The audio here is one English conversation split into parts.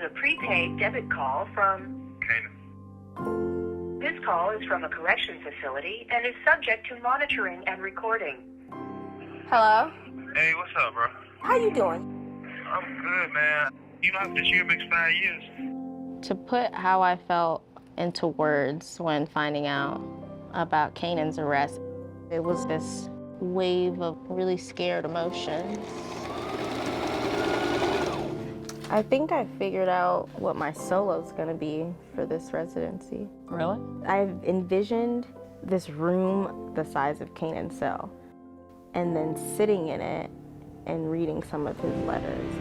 is a prepaid debit call from Canaan. This call is from a correction facility and is subject to monitoring and recording. Hello? Hey, what's up, bro? How you doing? I'm good, man. You know, this year makes 5 years. To put how I felt into words when finding out about Canaan's arrest, it was this wave of really scared emotions. I think I figured out what my solo's gonna be for this residency. Really? I've envisioned this room the size of Canaan's cell, and then sitting in it and reading some of his letters.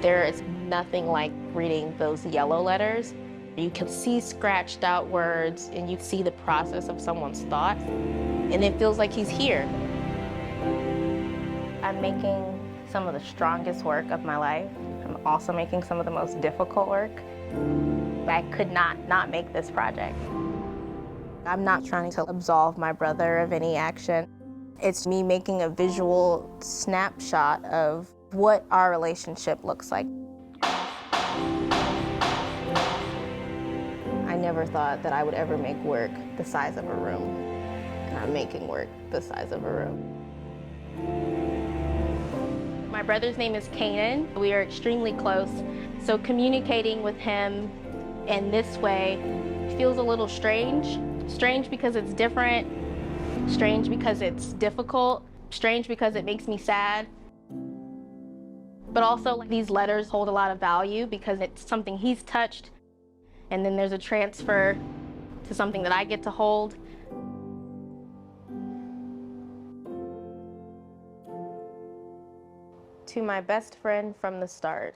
There is nothing like reading those yellow letters. You can see scratched out words and you see the process of someone's thoughts, and it feels like he's here. I'm making some of the strongest work of my life. I'm also making some of the most difficult work. I could not make this project. I'm not trying to absolve my brother of any action. It's me making a visual snapshot of what our relationship looks like. I never thought that I would ever make work the size of a room, and I'm making work the size of a room. My brother's name is Canaan. We are extremely close, so communicating with him in this way feels a little strange. Strange because it's different, strange because it's difficult, strange because it makes me sad. But also, these letters hold a lot of value because it's something he's touched, and then there's a transfer to something that I get to hold. To my best friend from the start,